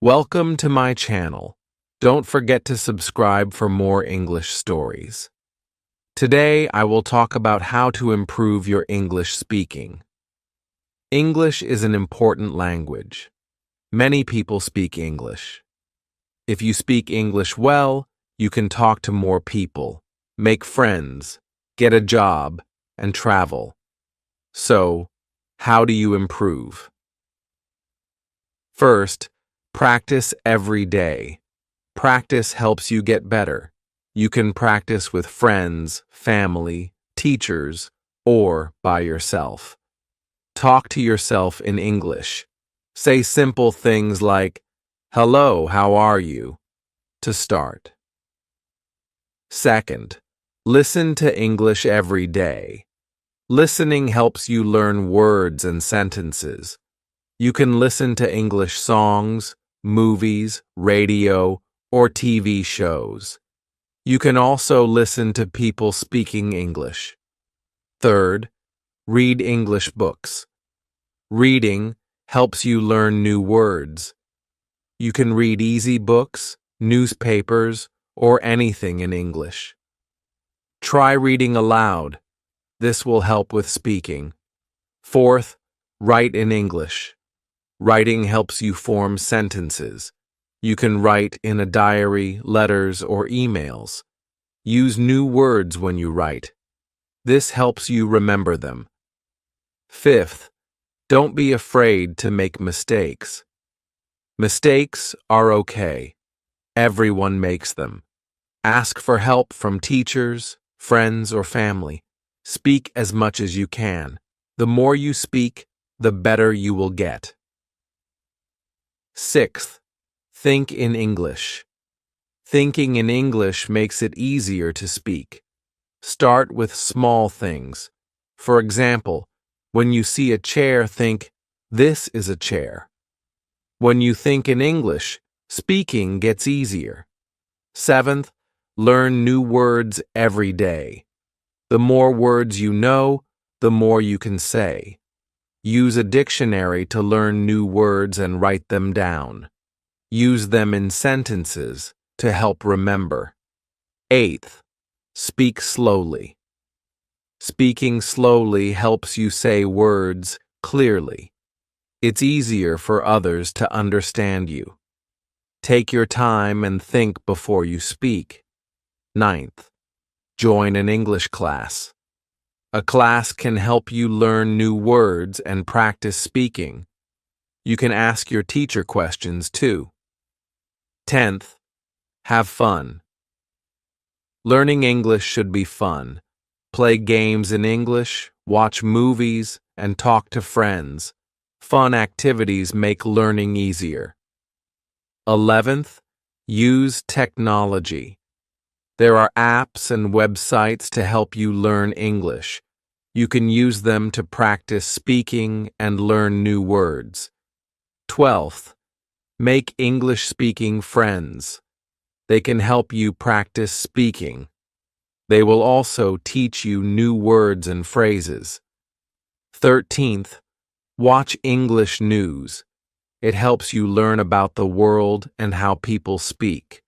Welcome to my channel. Don't forget to subscribe for more English stories. Today, I will talk about how to improve your English speaking. English is an important language. Many people speak English. If you speak English well, you can talk to more people, make friends, get a job, and travel. So, how do you improve? First, practice every day. Practice helps you get better. You can practice with friends, family, teachers, or by yourself. Talk to yourself in English. Say simple things like, "Hello, how are you?" to start. Second, listen to English every day. Listening helps you learn words and sentences. You can listen to English songs, movies, radio, or TV shows. You can also listen to people speaking English. Third, read English books. Reading helps you learn new words. You can read easy books, newspapers, or anything in English. Try reading aloud. This will help with speaking. Fourth, write in English. Writing helps you form sentences. You can write in a diary, letters, or emails. Use new words when you write. This helps you remember them. Fifth, don't be afraid to make mistakes. Mistakes are okay. Everyone makes them. Ask for help from teachers, friends, or family. Speak as much as you can. The more you speak, the better you will get. Sixth, think in English. Thinking in English makes it easier to speak. Start with small things. For example, when you see a chair, think, "This is a chair." When you think in English, speaking gets easier. Seventh, learn new words every day. The more words you know, the more you can say. Use a dictionary to learn new words and write them down. Use them in sentences to help remember. Eighth, speak slowly. Speaking slowly helps you say words clearly. It's easier for others to understand you. Take your time and think before you speak. Ninth, join an English class. A class can help you learn new words and practice speaking. You can ask your teacher questions too. 10th, have fun. Learning English should be fun. Play games in English, watch movies, and talk to friends. Fun activities make learning easier. 11th, use technology. There are apps and websites to help you learn English. You can use them to practice speaking and learn new words. 12th, make English-speaking friends. They can help you practice speaking. They will also teach you new words and phrases. 13th, watch English news. It helps you learn about the world and how people speak.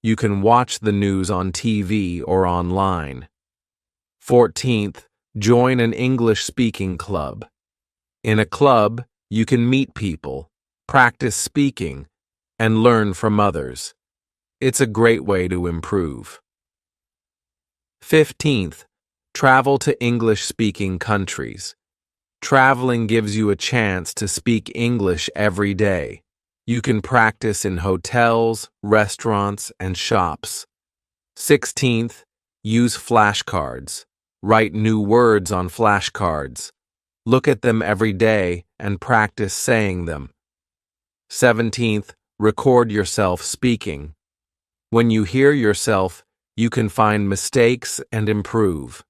You can watch the news on TV or online. 14th, join an English-speaking club. In a club, you can meet people, practice speaking, and learn from others. It's a great way to improve. 15th, travel to English-speaking countries. Traveling gives you a chance to speak English every day. You can practice in hotels, restaurants, and shops. 16th, use flashcards. Write new words on flashcards. Look at them every day and practice saying them. 17th, record yourself speaking. When you hear yourself, you can find mistakes and improve.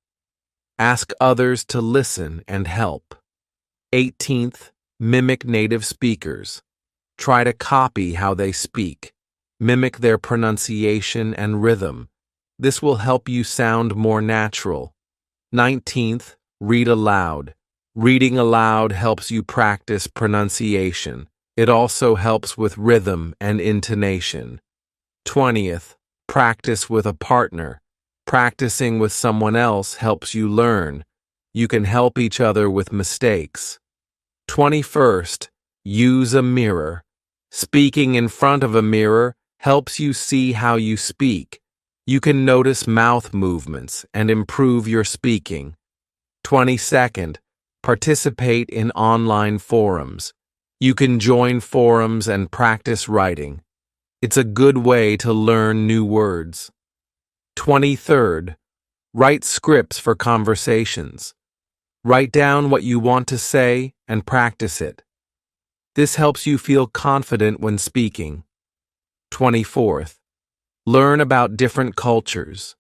Ask others to listen and help. 18th, mimic native speakers. Try to copy how they speak. Mimic their pronunciation and rhythm. This will help you sound more natural. 19th, read aloud. Reading aloud helps you practice pronunciation. It also helps with rhythm and intonation. 20th, practice with a partner. Practicing with someone else helps you learn. You can help each other with mistakes. 21st, use a mirror. Speaking in front of a mirror helps you see how you speak. You can notice mouth movements and improve your speaking. 22nd, participate in online forums. You can join forums and practice writing. It's a good way to learn new words. 23rd, write scripts for conversations. Write down what you want to say and practice it. This helps you feel confident when speaking. 24th, learn about different cultures.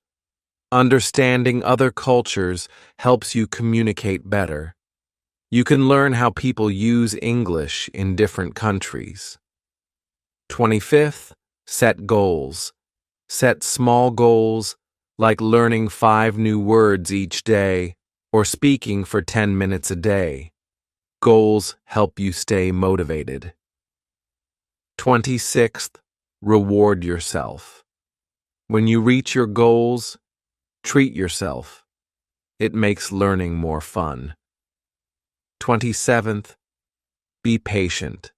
Understanding other cultures helps you communicate better. You can learn how people use English in different countries. 25th, set goals. Set small goals, like learning 5 new words each day or speaking for 10 minutes a day. Goals help you stay motivated. 26th, reward yourself. When you reach your goals, treat yourself. It makes learning more fun. 27th, be patient.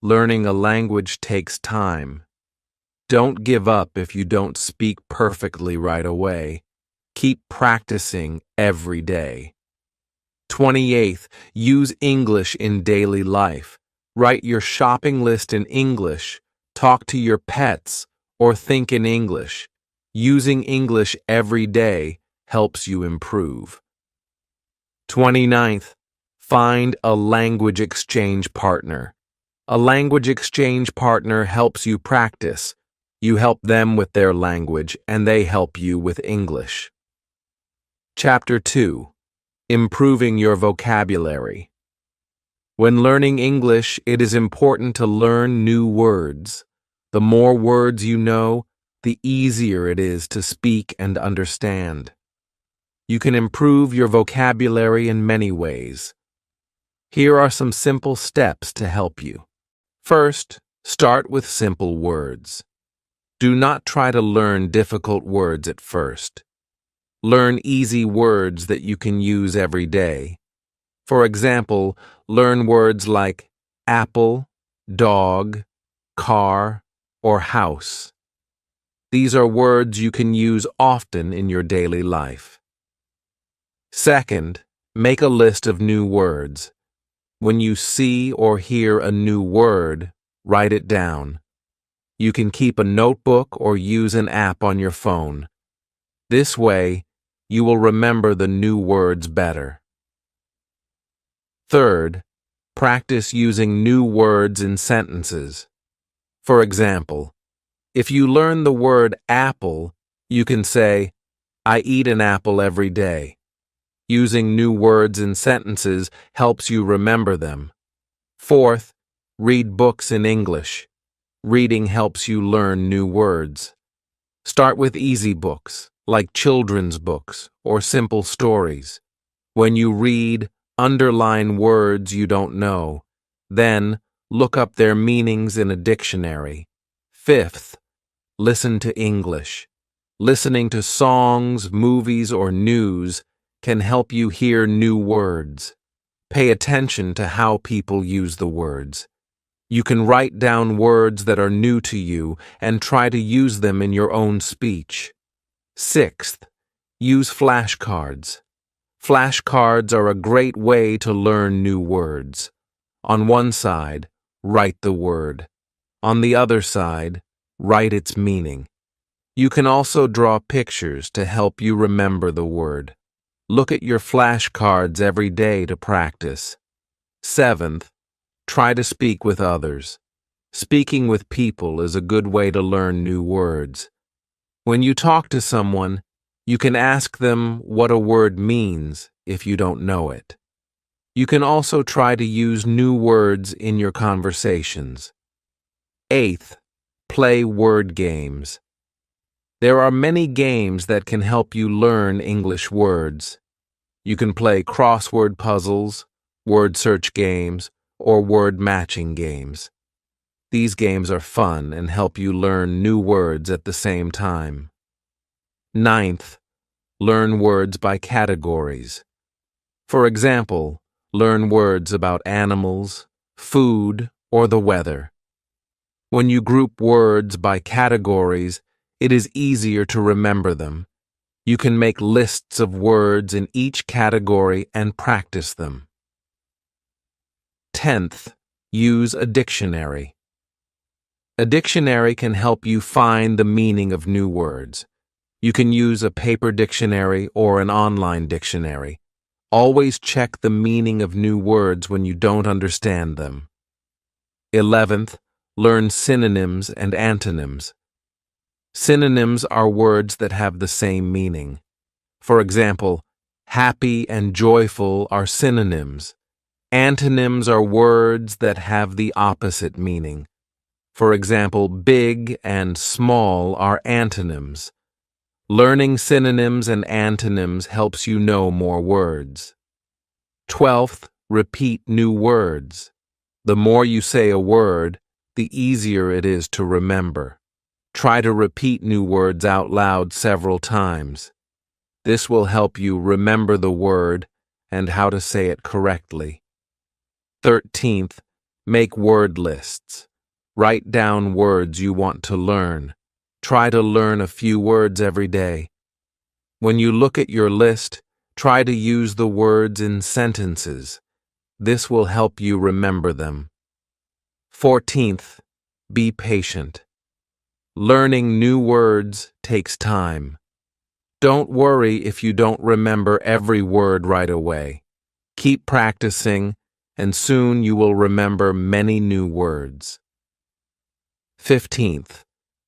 Learning a language takes time. Don't give up if you don't speak perfectly right away. Keep practicing every day. 28th, use English in daily life. Write your shopping list in English, talk to your pets, or think in English. Using English every day helps you improve. 29th, find a language exchange partner. A language exchange partner helps you practice. You help them with their language, and they help you with English. Chapter 2. Improving your vocabulary. When learning English, it is important to learn new words. The more words you know, the easier it is to speak and understand. You can improve your vocabulary in many ways. Here are some simple steps to help you. First, start with simple words. Do not try to learn difficult words at first. Learn easy words that you can use every day. For example, learn words like apple, dog, car, or house. These are words you can use often in your daily life. Second, make a list of new words. When you see or hear a new word, write it down. You can keep a notebook or use an app on your phone. This way, you will remember the new words better. Third, practice using new words in sentences. For example, if you learn the word apple, you can say, I eat an apple every day. Using new words in sentences helps you remember them. Fourth, read books in English. Reading helps you learn new words. Start with easy books, like children's books or simple stories. When you read, underline words you don't know. Then, look up their meanings in a dictionary. Fifth, listen to English. Listening to songs, movies, or news can help you hear new words. Pay attention to how people use the words. You can write down words that are new to you and try to use them in your own speech. Sixth, use flashcards. Flashcards are a great way to learn new words. On one side, write the word. On the other side, write its meaning. You can also draw pictures to help you remember the word. Look at your flashcards every day to practice. Seventh, try to speak with others. Speaking with people is a good way to learn new words. When you talk to someone, you can ask them what a word means if you don't know it. You can also try to use new words in your conversations. Eighth, play word games. There are many games that can help you learn English words. You can play crossword puzzles, word search games, or word matching games. These games are fun and help you learn new words at the same time. Ninth, learn words by categories. For example, learn words about animals, food, or the weather. When you group words by categories, it is easier to remember them. You can make lists of words in each category and practice them. 10th, use a dictionary. A dictionary can help you find the meaning of new words. You can use a paper dictionary or an online dictionary. Always check the meaning of new words when you don't understand them. 11th, learn synonyms and antonyms. Synonyms are words that have the same meaning. For example, happy and joyful are synonyms. Antonyms are words that have the opposite meaning. For example, big and small are antonyms. Learning synonyms and antonyms helps you know more words. 12th, repeat new words. The more you say a word, the easier it is to remember. Try to repeat new words out loud several times. This will help you remember the word and how to say it correctly. 13th, make word lists. Write down words you want to learn. Try to learn a few words every day. When you look at your list, try to use the words in sentences. This will help you remember them. 14th, be patient. Learning new words takes time. Don't worry if you don't remember every word right away. Keep practicing, and soon you will remember many new words. 15th,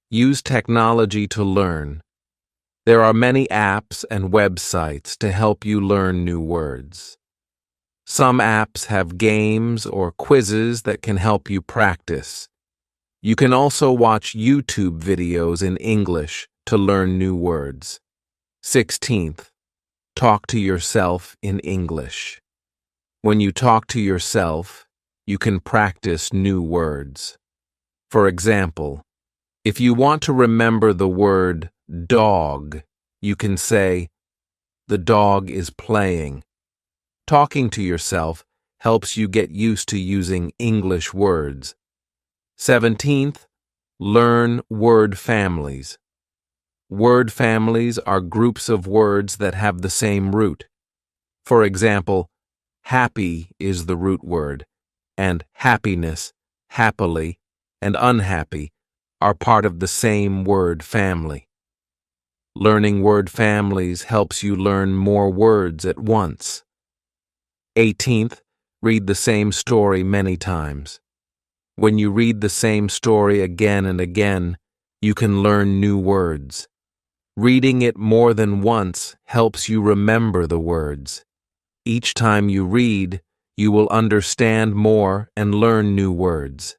use technology to learn. There are many apps and websites to help you learn new words. Some apps have games or quizzes that can help you practice. You can also watch YouTube videos in English to learn new words. 16th, talk to yourself in English. When you talk to yourself, you can practice new words. For example, if you want to remember the word dog, you can say, "The dog is playing." Talking to yourself helps you get used to using English words. 17th, learn word families. Word families are groups of words that have the same root. For example, happy is the root word, and happiness, happily, and unhappy are part of the same word family. Learning word families helps you learn more words at once. 18th, read the same story many times. When you read the same story again and again, you can learn new words. Reading it more than once helps you remember the words. Each time you read, you will understand more and learn new words.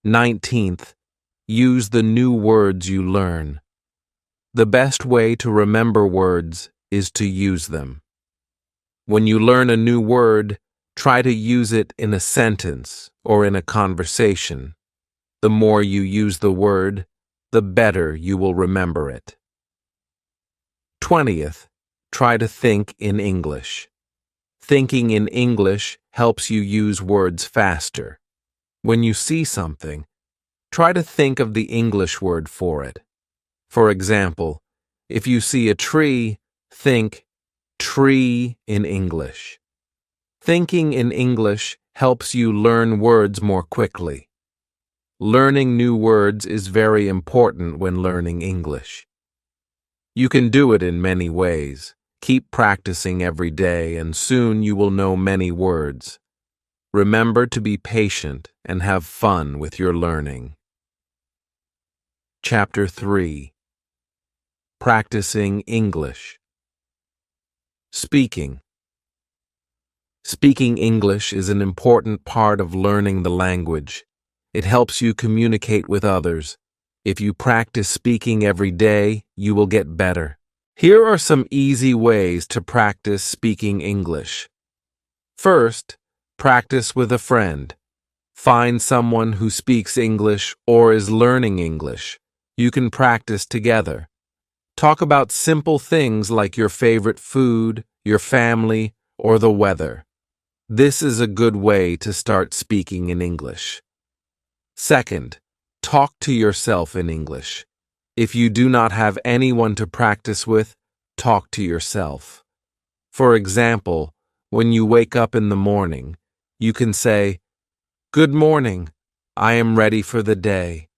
19th, use the new words you learn. The best way to remember words is to use them. When you learn a new word, try to use it in a sentence or in a conversation. The more you use the word, the better you will remember it. 20th, try to think in English. Thinking in English helps you use words faster. When you see something, try to think of the English word for it. For example, if you see a tree, think tree in English. Thinking in English helps you learn words more quickly. Learning new words is very important when learning English. You can do it in many ways. Keep practicing every day, and soon you will know many words. Remember to be patient and have fun with your learning. Chapter 3. Practicing English. Speaking. Speaking English is an important part of learning the language. It helps you communicate with others. If you practice speaking every day, you will get better. Here are some easy ways to practice speaking English. First, Practice with a friend. Find someone who speaks English or is learning English. You can practice together. Talk about simple things like your favorite food, your family, or the weather. This is a good way to start speaking in English. Second, talk to yourself in English. If you do not have anyone to practice with, talk to yourself. For example, when you wake up in the morning, you can say, "Good morning, I am ready for the day."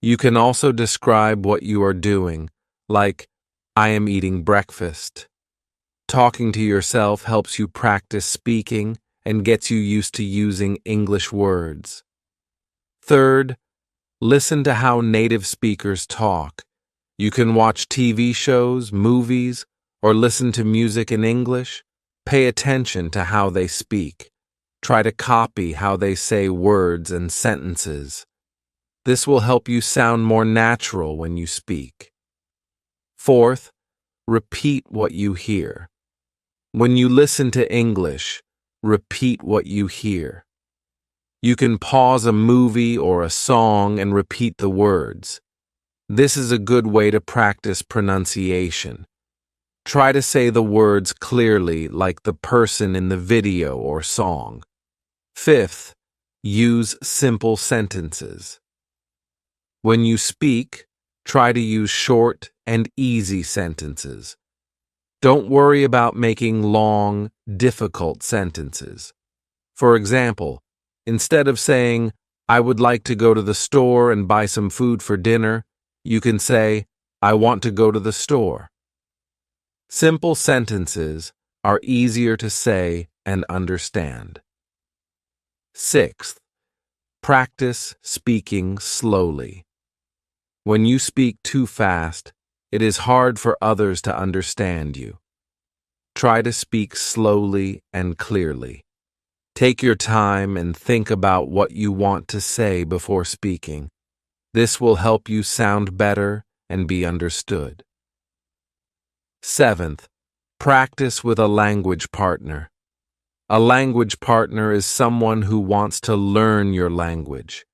You can also describe what you are doing, like, "I am eating breakfast." Talking to yourself helps you practice speaking and gets you used to using English words. Third, listen to how native speakers talk. You can watch TV shows, movies, or listen to music in English. Pay attention to how they speak. Try to copy how they say words and sentences. This will help you sound more natural when you speak. Fourth, repeat what you hear. When you listen to English, repeat what you hear. You can pause a movie or a song and repeat the words. This is a good way to practice pronunciation. Try to say the words clearly like the person in the video or song. Fifth, use simple sentences. When you speak, try to use short and easy sentences. Don't worry about making long, difficult sentences. For example, instead of saying, "I would like to go to the store and buy some food for dinner," you can say, "I want to go to the store." Simple sentences are easier to say and understand. Sixth, practice speaking slowly. When you speak too fast, it is hard for others to understand you. Try to speak slowly and clearly. Take your time and think about what you want to say before speaking. This will help you sound better and be understood. Seventh, practice with a language partner. A language partner is someone who wants to learn your language.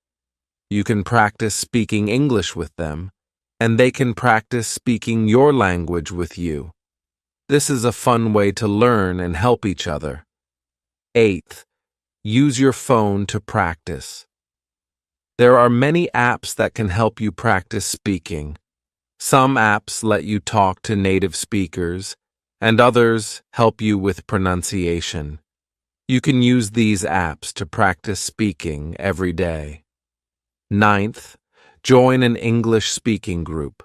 You can practice speaking English with them, and they can practice speaking your language with you. This is a fun way to learn and help each other. Eighth, use your phone to practice. There are many apps that can help you practice speaking. Some apps let you talk to native speakers, and others help you with pronunciation. You can use these apps to practice speaking every day. Ninth, join an English speaking group.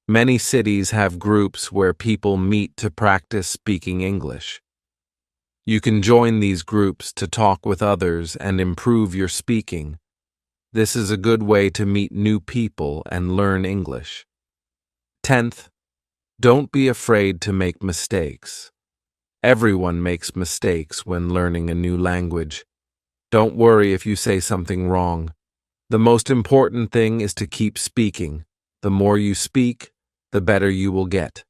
Many cities have groups where people meet to practice speaking English. You can join these groups to talk with others and improve your speaking. This is a good way to meet new people and learn English. 10th, don't be afraid to make mistakes. Everyone makes mistakes when learning a new language. Don't worry if you say something wrong. The most important thing is to keep speaking. The more you speak, the better you will get.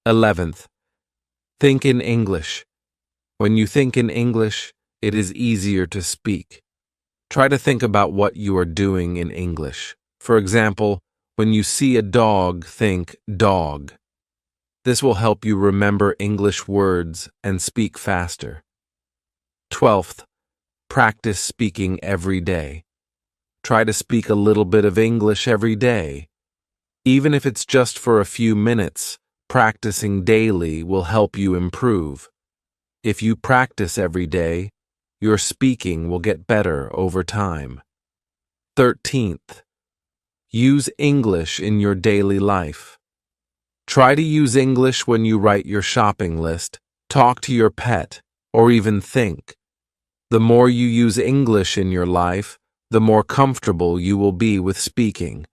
11th, think in English. When you think in English, it is easier to speak. Try to think about what you are doing in English. For example, when you see a dog, think dog. This will help you remember English words and speak faster. 12th, practice speaking every day. Try to speak a little bit of English every day. Even if it's just for a few minutes, practicing daily will help you improve. If you practice every day, your speaking will get better over time. 13th, use English in your daily life. Try to use English when you write your shopping list, talk to your pet, or even think. The more you use English in your life, the more comfortable you will be with speaking.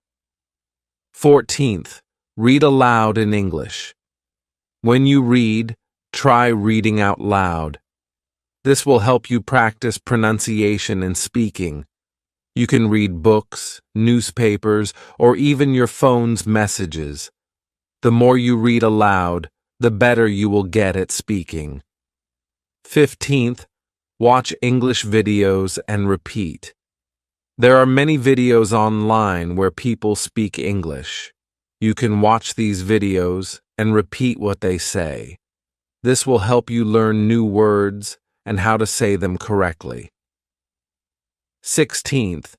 14th, read aloud in English. When you read, try reading out loud. This will help you practice pronunciation and speaking. You can read books, newspapers, or even your phone's messages. The more you read aloud, the better you will get at speaking. 15th, watch English videos and repeat. There are many videos online where people speak English. You can watch these videos and repeat what they say. This will help you learn new words and how to say them correctly. 16th,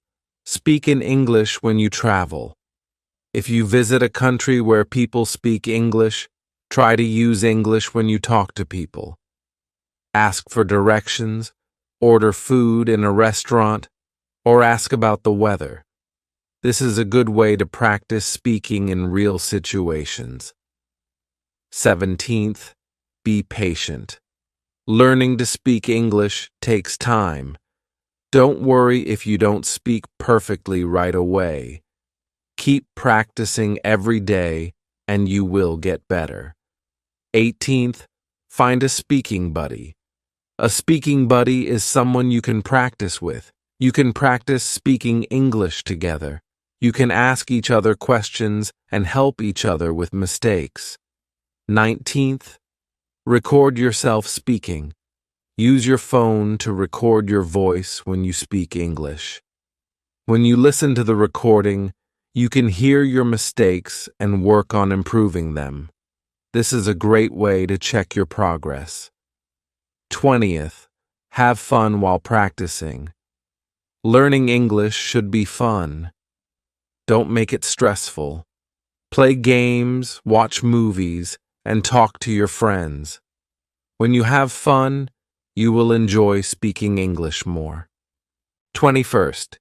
speak in English when you travel. If you visit a country where people speak English, try to use English when you talk to people. Ask for directions, order food in a restaurant, or ask about the weather. This is a good way to practice speaking in real situations. 17th, be patient. Learning to speak English takes time. Don't worry if you don't speak perfectly right away. Keep practicing every day and you will get better. 18th, find a speaking buddy. A speaking buddy is someone you can practice with. You can practice speaking English together. You can ask each other questions and help each other with mistakes. 19th, record yourself speaking. Use your phone to record your voice when you speak English. When you listen to the recording, you can hear your mistakes and work on improving them. This is a great way to check your progress. 20th, have fun while practicing. Learning English should be fun. Don't make it stressful. Play games, watch movies, and talk to your friends. When you have fun, you will enjoy speaking English more. 21st,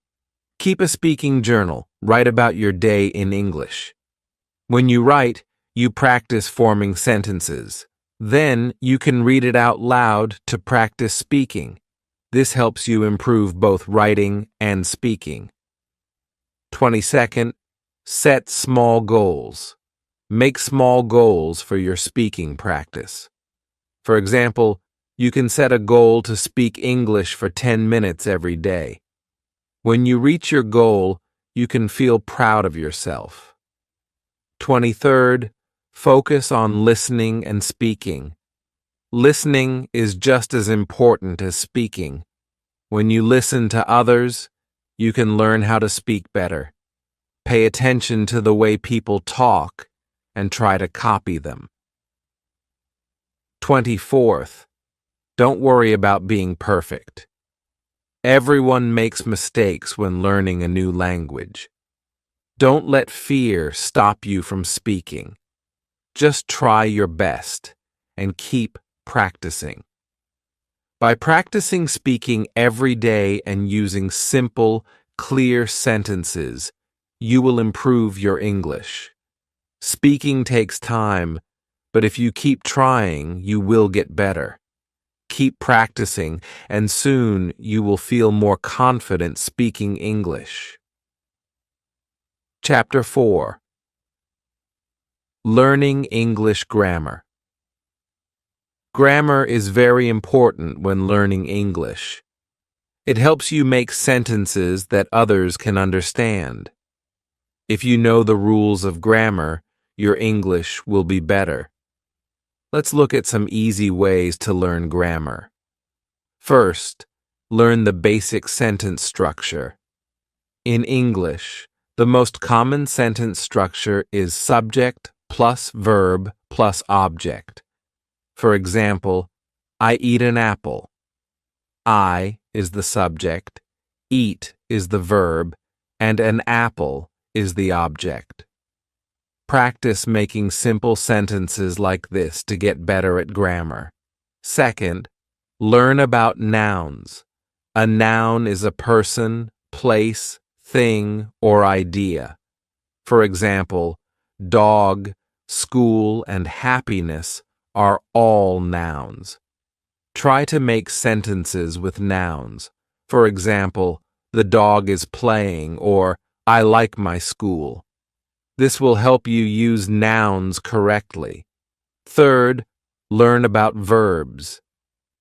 keep a speaking journal. Write about your day in English. When you write, you practice forming sentences. Then you can read it out loud to practice speaking. This helps you improve both writing and speaking. 22nd, set small goals. Make small goals for your speaking practice. For example, you can set a goal to speak English for 10 minutes every day. When you reach your goal, you can feel proud of yourself. 23rd, focus on listening and speaking. Listening is just as important as speaking. When you listen to others, you can learn how to speak better. Pay attention to the way people talk and try to copy them. 24th, don't worry about being perfect. Everyone makes mistakes when learning a new language. Don't let fear stop you from speaking. Just try your best and keep practicing. By practicing speaking every day and using simple, clear sentences, you will improve your English. Speaking takes time, but if you keep trying, you will get better. Keep practicing, and soon you will feel more confident speaking English. Chapter 4. Learning English Grammar. Grammar is very important when learning English. It helps you make sentences that others can understand. If you know the rules of grammar, your English will be better. Let's look at some easy ways to learn grammar. First, learn the basic sentence structure. In English, the most common sentence structure is subject plus verb plus object. For example, I eat an apple. I is the subject, eat is the verb, and an apple is the object. Practice making simple sentences like this to get better at grammar. Second, learn about nouns. A noun is a person, place, thing, or idea. For example, dog, school, and happiness are all nouns. Try to make sentences with nouns. For example, the dog is playing, or I like my school. This will help you use nouns correctly. Third, learn about verbs.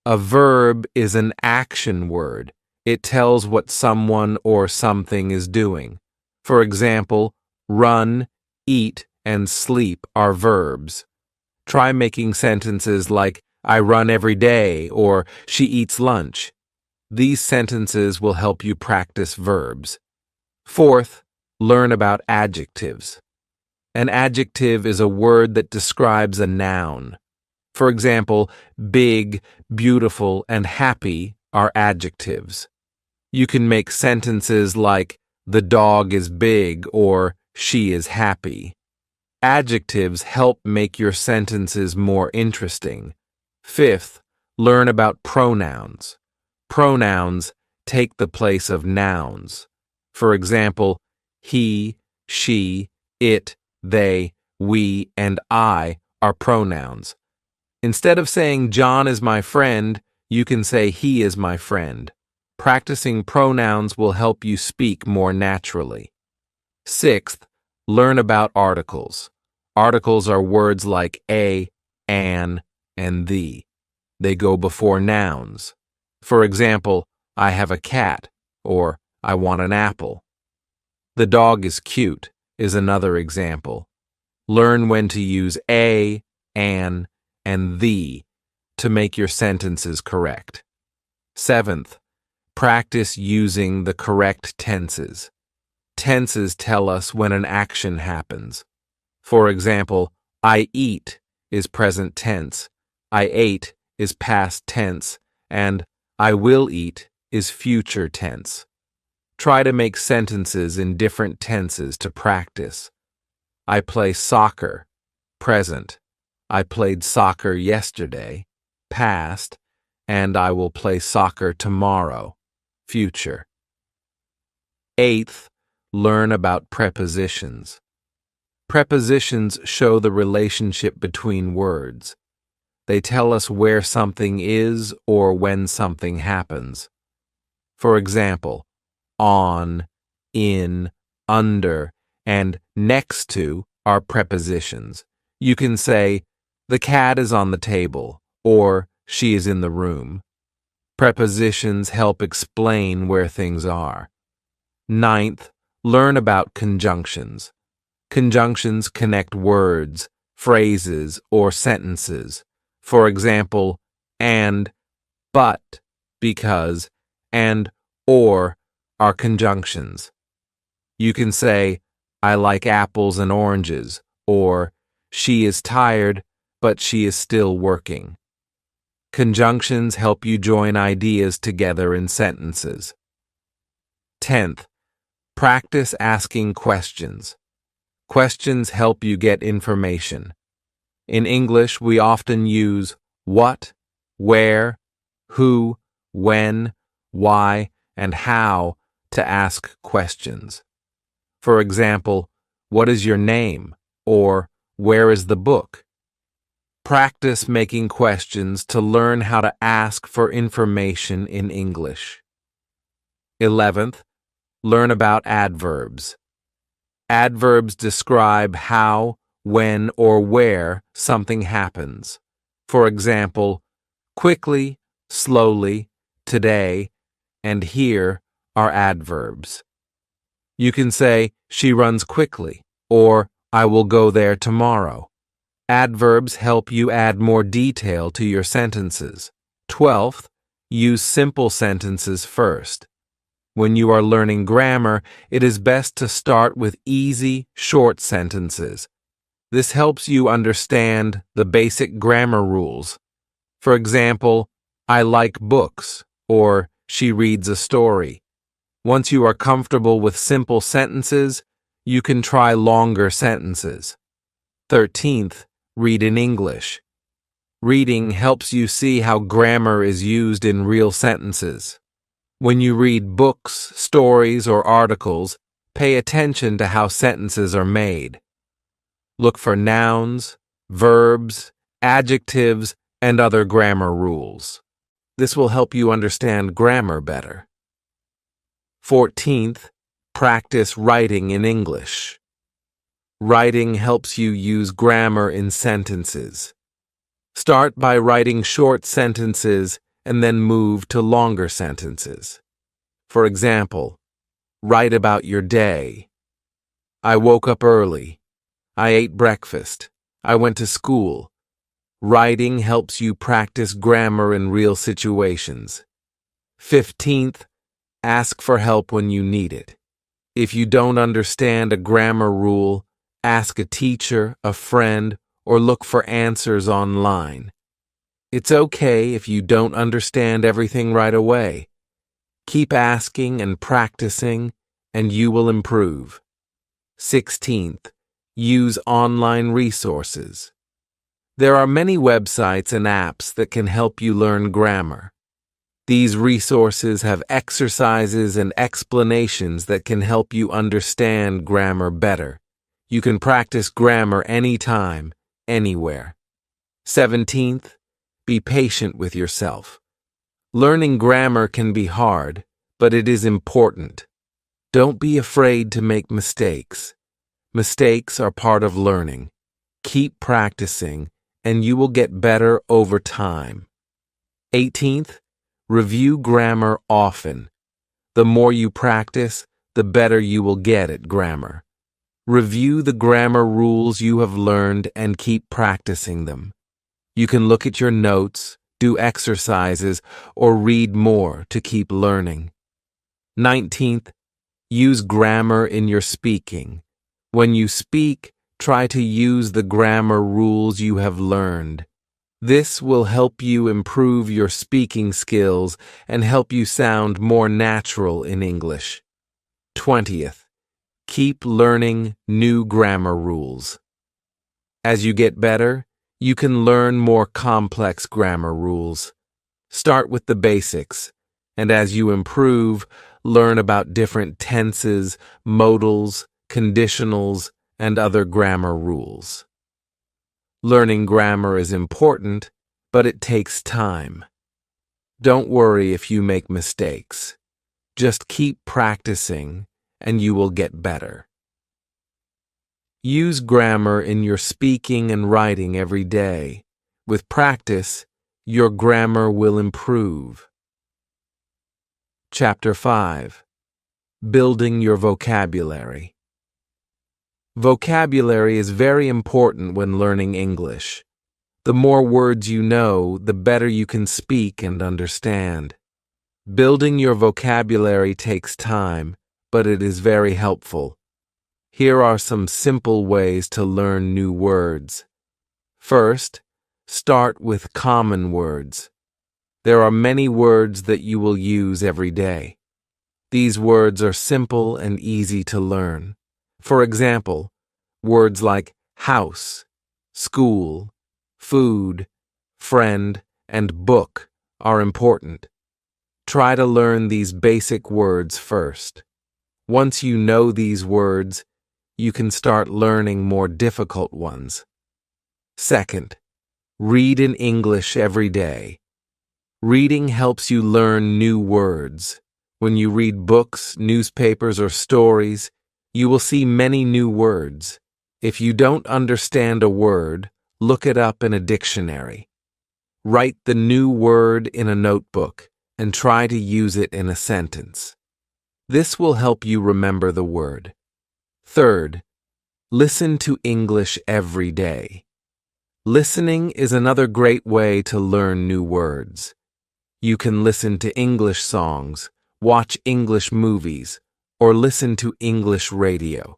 A verb is an action word. It tells what someone or something is doing. For example, run, eat, and sleep are verbs. Try making sentences like, I run every day, or she eats lunch. These sentences will help you practice verbs. Fourth, learn about adjectives. An adjective is a word that describes a noun. For example, big, beautiful, and happy are adjectives. You can make sentences like, the dog is big, or she is happy. Adjectives help make your sentences more interesting. Fifth, learn about pronouns. Pronouns take the place of nouns. For example, he, she, it, they, we, and I are pronouns. Instead of saying John is my friend, you can say he is my friend. Practicing pronouns will help you speak more naturally. Sixth, learn about articles. Articles are words like a, an, and the. They go before nouns. For example, I have a cat, or I want an apple. The dog is cute is another example. Learn when to use a, an, and the to make your sentences correct. Seventh, practice using the correct tenses. Tenses tell us when an action happens. For example, I eat is present tense, I ate is past tense, and I will eat is future tense. Try to make sentences in different tenses to practice. I play soccer, present. I played soccer yesterday, past, and I will play soccer tomorrow, future. Eighth, learn about prepositions. Prepositions show the relationship between words. They tell us where something is or when something happens. For example, on, in, under, and next to are prepositions. You can say, the cat is on the table, or she is in the room. Prepositions help explain where things are. Ninth, learn about conjunctions. Conjunctions connect words, phrases, or sentences. For example, and, but, because, and, or are conjunctions. You can say, I like apples and oranges, or she is tired, but she is still working. Conjunctions help you join ideas together in sentences. 10th, practice asking questions. Questions help you get information. In English, we often use what, where, who, when, why, and how to ask questions. For example, what is your name? Or where is the book? Practice making questions to learn how to ask for information in English. 11th, learn about adverbs. Adverbs describe how, when, or where something happens. For example, quickly, slowly, today, and here are adverbs. You can say, she runs quickly, or I will go there tomorrow. Adverbs help you add more detail to your sentences. 12th, use simple sentences first. When you are learning grammar, it is best to start with easy, short sentences. This helps you understand the basic grammar rules. For example, I like books, or she reads a story. Once you are comfortable with simple sentences, you can try longer sentences. 13th, read in English. Reading helps you see how grammar is used in real sentences. When you read books, stories, or articles, pay attention to how sentences are made. Look for nouns, verbs, adjectives, and other grammar rules. This will help you understand grammar better. 14th, practice writing in English. Writing helps you use grammar in sentences. Start by writing short sentences and then move to longer sentences. For example, write about your day. I woke up early. I ate breakfast. I went to school. Writing helps you practice grammar in real situations. 15th, ask for help when you need it. If you don't understand a grammar rule, ask a teacher, a friend, or look for answers online. It's okay if you don't understand everything right away. Keep asking and practicing, and you will improve. 16th, use online resources. There are many websites and apps that can help you learn grammar. These resources have exercises and explanations that can help you understand grammar better. You can practice grammar anytime, anywhere. 17th, be patient with yourself. Learning grammar can be hard, but it is important. Don't be afraid to make mistakes. Mistakes are part of learning. Keep practicing, and you will get better over time. 18th, review grammar often. The more you practice, the better you will get at grammar. Review the grammar rules you have learned and keep practicing them. You can look at your notes, do exercises, or read more to keep learning. 19th, use grammar in your speaking. When you speak, try to use the grammar rules you have learned. This will help you improve your speaking skills and help you sound more natural in English. 20th, keep learning new grammar rules. As you get better, you can learn more complex grammar rules. Start with the basics, and as you improve, learn about different tenses, modals, conditionals, and other grammar rules. Learning grammar is important, but it takes time. Don't worry if you make mistakes. Just keep practicing, and you will get better. Use grammar in your speaking and writing every day. With practice, your grammar will improve. Chapter 5. Building your vocabulary. Vocabulary is very important when learning English. The more words you know, the better you can speak and understand. Building your vocabulary takes time, but it is very helpful. Here are some simple ways to learn new words. First, start with common words. There are many words that you will use every day. These words are simple and easy to learn. For example, words like house, school, food, friend, and book are important. Try to learn these basic words first. Once you know these words, you can start learning more difficult ones. Second, read in English every day. Reading helps you learn new words. When you read books, newspapers, or stories, you will see many new words. If you don't understand a word, look it up in a dictionary. Write the new word in a notebook and try to use it in a sentence. This will help you remember the word. Third, listen to English every day. Listening is another great way to learn new words. You can listen to English songs, watch English movies, or listen to English radio.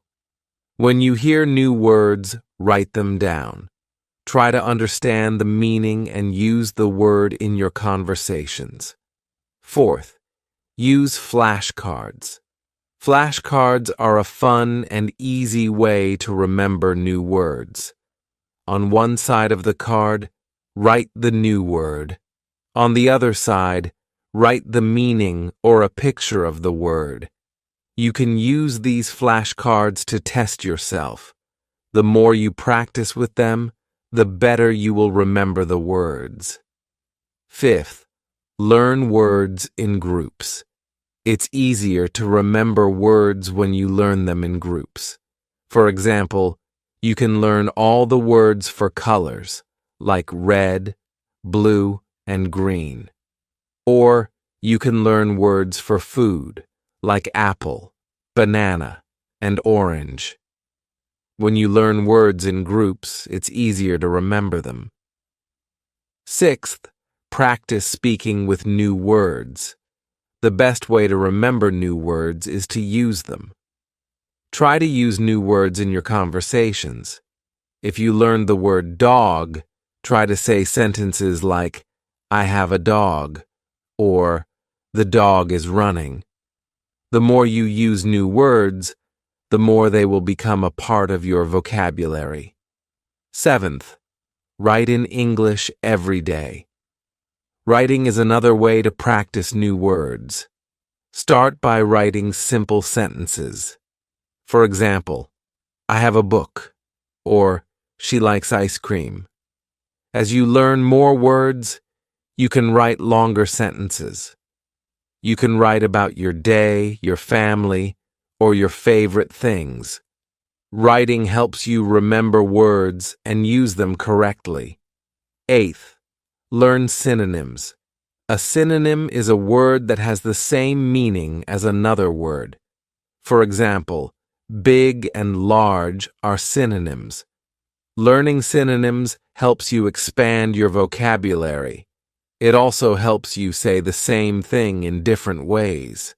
When you hear new words, write them down. Try to understand the meaning and use the word in your conversations. Fourth, use flashcards. Flashcards are a fun and easy way to remember new words. On one side of the card, write the new word. On the other side, write the meaning or a picture of the word. You can use these flashcards to test yourself. The more you practice with them, the better you will remember the words. Fifth, learn words in groups. It's easier to remember words when you learn them in groups. For example, you can learn all the words for colors, like red, blue, and green. Or you can learn words for food, like apple, banana, and orange. When you learn words in groups, it's easier to remember them. Sixth, practice speaking with new words. The best way to remember new words is to use them. Try to use new words in your conversations. If you learned the word dog, try to say sentences like, I have a dog, or the dog is running. The more you use new words, the more they will become a part of your vocabulary. Seventh, write in English every day. Writing is another way to practice new words. Start by writing simple sentences. For example, I have a book, or she likes ice cream. As you learn more words, you can write longer sentences. You can write about your day, your family, or your favorite things. Writing helps you remember words and use them correctly. Eighth, learn synonyms. A synonym is a word that has the same meaning as another word. For example, big and large are synonyms. Learning synonyms helps you expand your vocabulary. It also helps you say the same thing in different ways.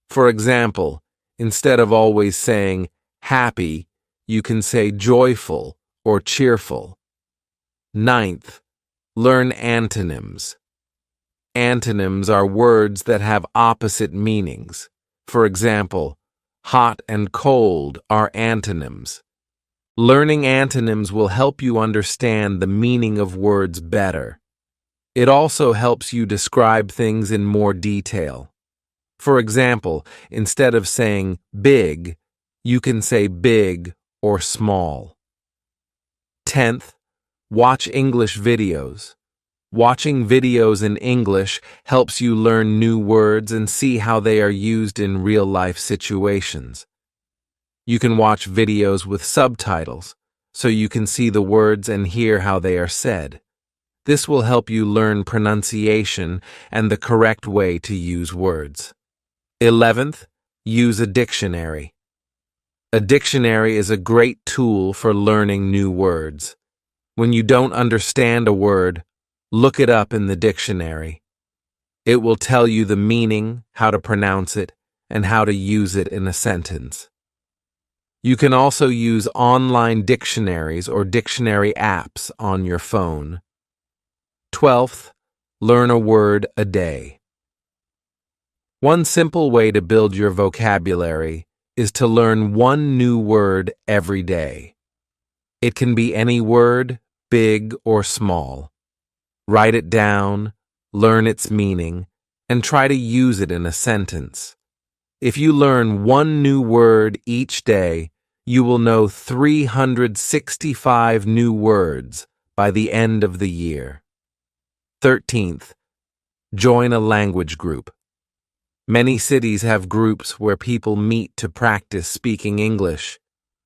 For example, instead of always saying happy, you can say joyful or cheerful. Ninth, learn antonyms. Antonyms are words that have opposite meanings. For example, hot and cold are antonyms. Learning antonyms will help you understand the meaning of words better. It also helps you describe things in more detail. For example, instead of saying big, you can say big or small. 10th, watch English videos. Watching videos in English helps you learn new words and see how they are used in real-life situations. You can watch videos with subtitles, so you can see the words and hear how they are said. This will help you learn pronunciation and the correct way to use words. 11th, use a dictionary. A dictionary is a great tool for learning new words. When you don't understand a word, look it up in the dictionary. It will tell you the meaning, how to pronounce it, and how to use it in a sentence. You can also use online dictionaries or dictionary apps on your phone. 12th, learn a word a day. One simple way to build your vocabulary is to learn one new word every day. It can be any word, big or small. Write it down, learn its meaning, and try to use it in a sentence. If you learn one new word each day, you will know 365 new words by the end of the year. 13th, join a language group. Many cities have groups where people meet to practice speaking English.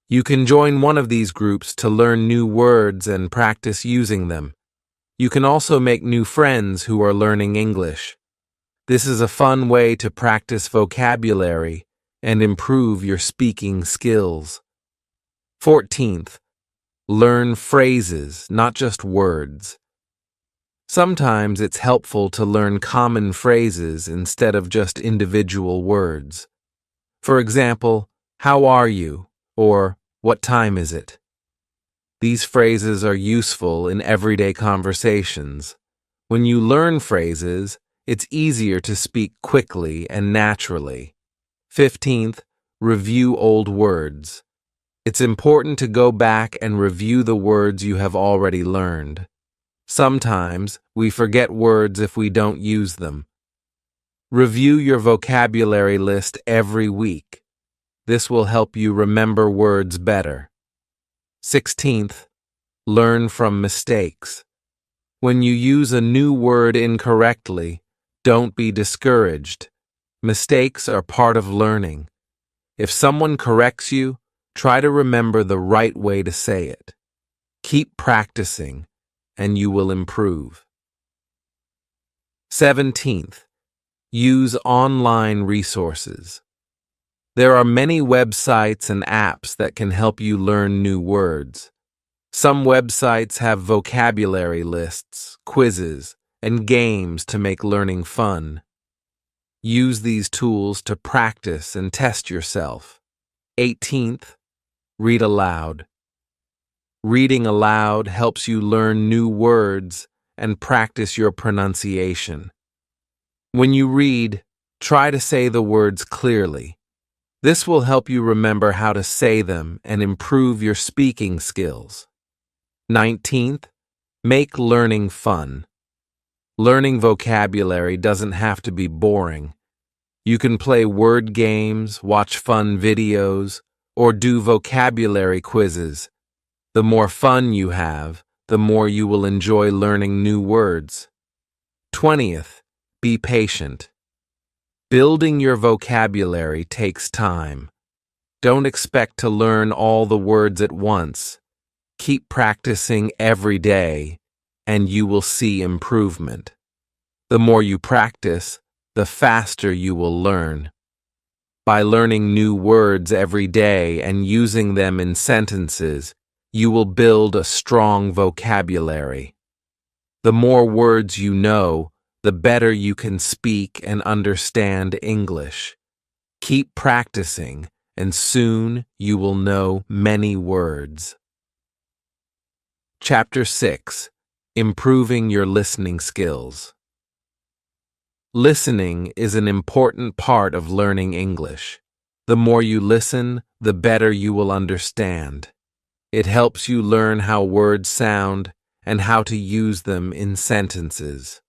You can join one of these groups to learn new words and practice using them. You can also make new friends who are learning English. This is a fun way to practice vocabulary and improve your speaking skills. 14th, learn phrases, not just words. Sometimes it's helpful to learn common phrases instead of just individual words. For example, how are you? Or what time is it? These phrases are useful in everyday conversations. When you learn phrases, it's easier to speak quickly and naturally. 15th, review old words. It's important to go back and review the words you have already learned. Sometimes we forget words if we don't use them. Review your vocabulary list every week. This will help you remember words better. 16th, learn from mistakes. When you use a new word incorrectly, don't be discouraged. Mistakes are part of learning. If someone corrects you, try to remember the right way to say it. Keep practicing, and you will improve. 17th, use online resources. There are many websites and apps that can help you learn new words. Some websites have vocabulary lists, quizzes, and games to make learning fun. Use these tools to practice and test yourself. 18th, read aloud. Reading aloud helps you learn new words and practice your pronunciation. When you read, try to say the words clearly. This will help you remember how to say them and improve your speaking skills. 19th, make learning fun. Learning vocabulary doesn't have to be boring. You can play word games, watch fun videos, or do vocabulary quizzes. The more fun you have, the more you will enjoy learning new words. 20th, be patient. Building your vocabulary takes time. Don't expect to learn all the words at once. Keep practicing every day, and you will see improvement. The more you practice, the faster you will learn. By learning new words every day and using them in sentences, you will build a strong vocabulary. The more words you know, the better you can speak and understand English. Keep practicing, and soon you will know many words. Chapter 6. Improving your listening skills. Listening is an important part of learning English. The more you listen, the better you will understand. It helps you learn how words sound and how to use them in sentences.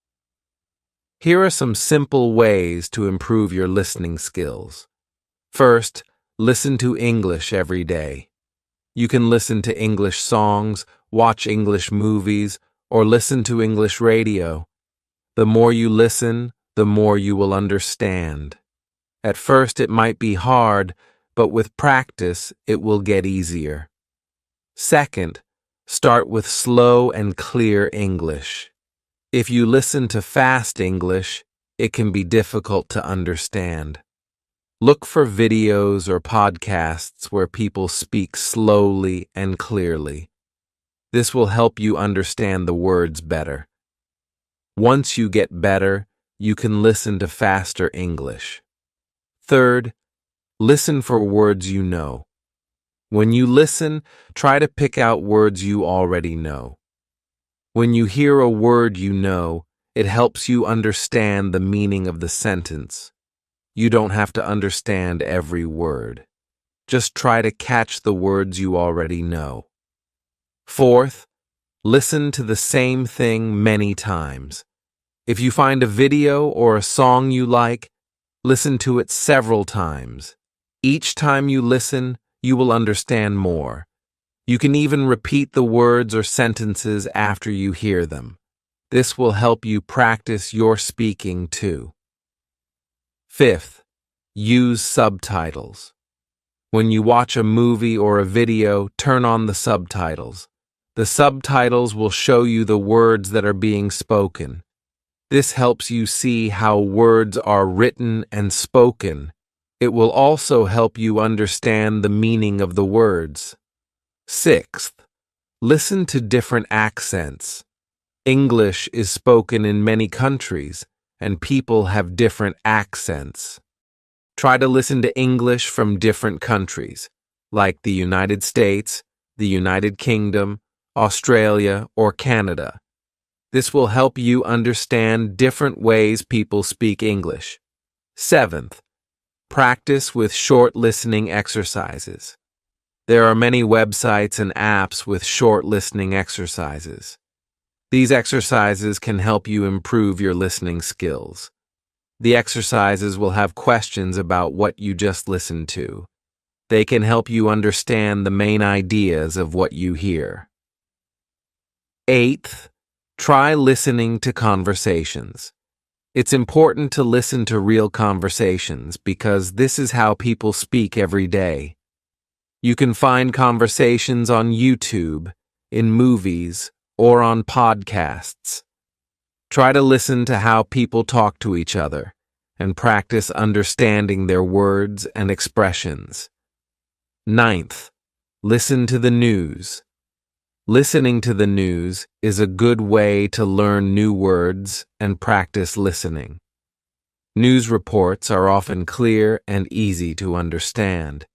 Here are some simple ways to improve your listening skills. First, listen to English every day. You can listen to English songs, watch English movies, or listen to English radio. The more you listen, the more you will understand. At first it might be hard, but with practice it will get easier. Second, start with slow and clear English. If you listen to fast English, it can be difficult to understand. Look for videos or podcasts where people speak slowly and clearly. This will help you understand the words better. Once you get better, you can listen to faster English. Third, listen for words you know. When you listen, try to pick out words you already know. When you hear a word you know, it helps you understand the meaning of the sentence. You don't have to understand every word. Just try to catch the words you already know. Fourth, listen to the same thing many times. If you find a video or a song you like, listen to it several times. Each time you listen, you will understand more. You can even repeat the words or sentences after you hear them. This will help you practice your speaking too. Fifth, use subtitles. When you watch a movie or a video, turn on the subtitles. The subtitles will show you the words that are being spoken. This helps you see how words are written and spoken. It will also help you understand the meaning of the words. Sixth, listen to different accents. English is spoken in many countries, and people have different accents. Try to listen to English from different countries, like the United States, the United Kingdom, Australia, or Canada. This will help you understand different ways people speak English. Seventh, practice with short listening exercises. There are many websites and apps with short listening exercises. These exercises can help you improve your listening skills. The exercises will have questions about what you just listened to. They can help you understand the main ideas of what you hear. Eighth, try listening to conversations. It's important to listen to real conversations because this is how people speak every day. You can find conversations on YouTube, in movies, or on podcasts. Try to listen to how people talk to each other and practice understanding their words and expressions. Ninth, listen to the news. Listening to the news is a good way to learn new words and practice listening. News reports are often clear and easy to understand.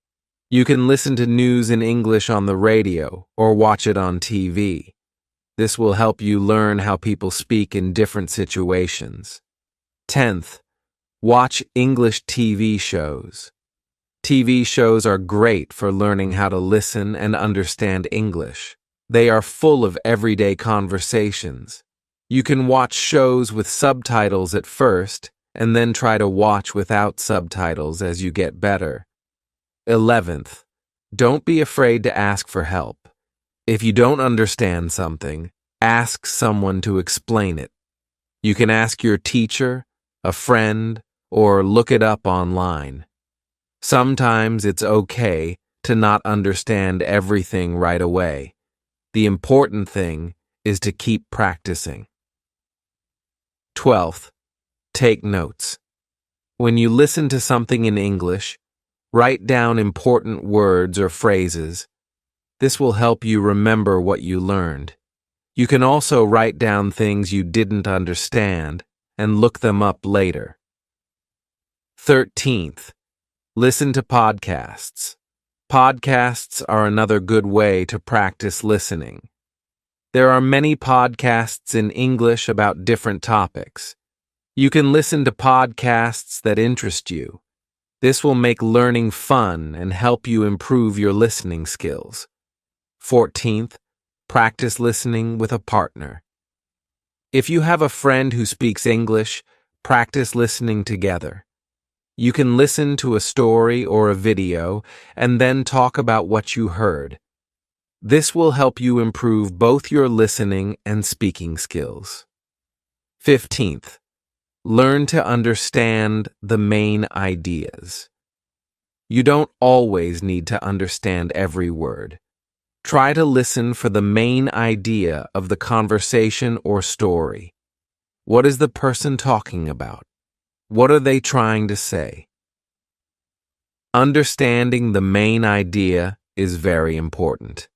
You can listen to news in English on the radio or watch it on TV. This will help you learn how people speak in different situations. 10th, watch English TV shows. TV shows are great for learning how to listen and understand English. They are full of everyday conversations. You can watch shows with subtitles at first and then try to watch without subtitles as you get better. 11th, don't be afraid to ask for help. If you don't understand something, ask someone to explain it. You can ask your teacher, a friend, or look it up online. Sometimes it's okay to not understand everything right away. The important thing is to keep practicing. 12th, take notes. When you listen to something in English, write down important words or phrases. This will help you remember what you learned. You can also write down things you didn't understand and look them up later. 13th, listen to podcasts. Podcasts are another good way to practice listening. There are many podcasts in English about different topics. You can listen to podcasts that interest you. This will make learning fun and help you improve your listening skills. 14th, practice listening with a partner. If you have a friend who speaks English, practice listening together. You can listen to a story or a video and then talk about what you heard. This will help you improve both your listening and speaking skills. 15th, learn to understand the main ideas. You don't always need to understand every word. Try to listen for the main idea of the conversation or story. What is the person talking about? What are they trying to say? Understanding the main idea is very important.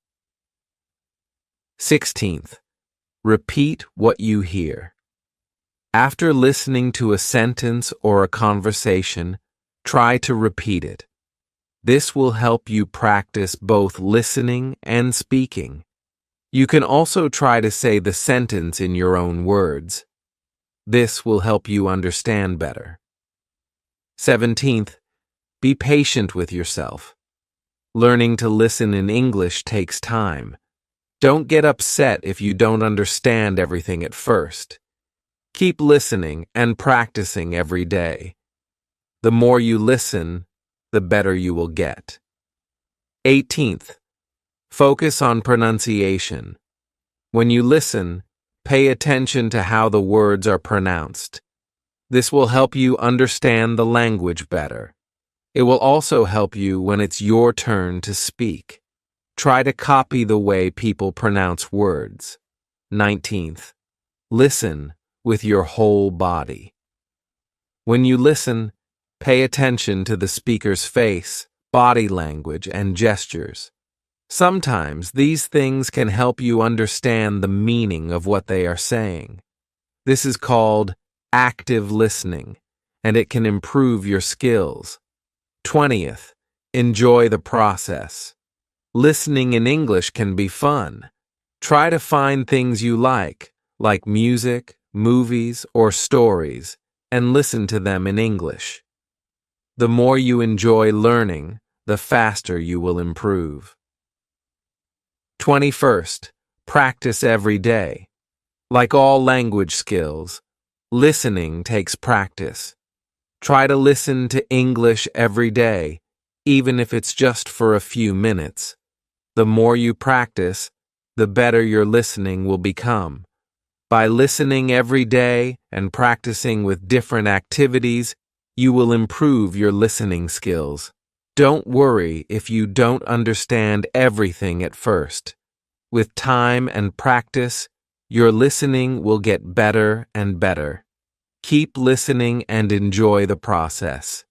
16th, repeat what you hear. After listening to a sentence or a conversation, try to repeat it. This will help you practice both listening and speaking. You can also try to say the sentence in your own words. This will help you understand better. 17th, be patient with yourself. Learning to listen in English takes time. Don't get upset if you don't understand everything at first. Keep listening and practicing every day. The more you listen, the better you will get. 18th, focus on pronunciation. When you listen, pay attention to how the words are pronounced. This will help you understand the language better. It will also help you when it's your turn to speak. Try to copy the way people pronounce words. 19th, listen with your whole body. When you listen, pay attention to the speaker's face, body language, and gestures. Sometimes these things can help you understand the meaning of what they are saying. This is called active listening, and it can improve your skills. 20th, enjoy the process. Listening in English can be fun. Try to find things you like music, movies, or stories, and listen to them in English. The more you enjoy learning, the faster you will improve. 21st, practice every day. Like all language skills, listening takes practice. Try to listen to English every day, even if it's just for a few minutes. The more you practice, the better your listening will become. By listening every day and practicing with different activities, you will improve your listening skills. Don't worry if you don't understand everything at first. With time and practice, your listening will get better and better. Keep listening and enjoy the process.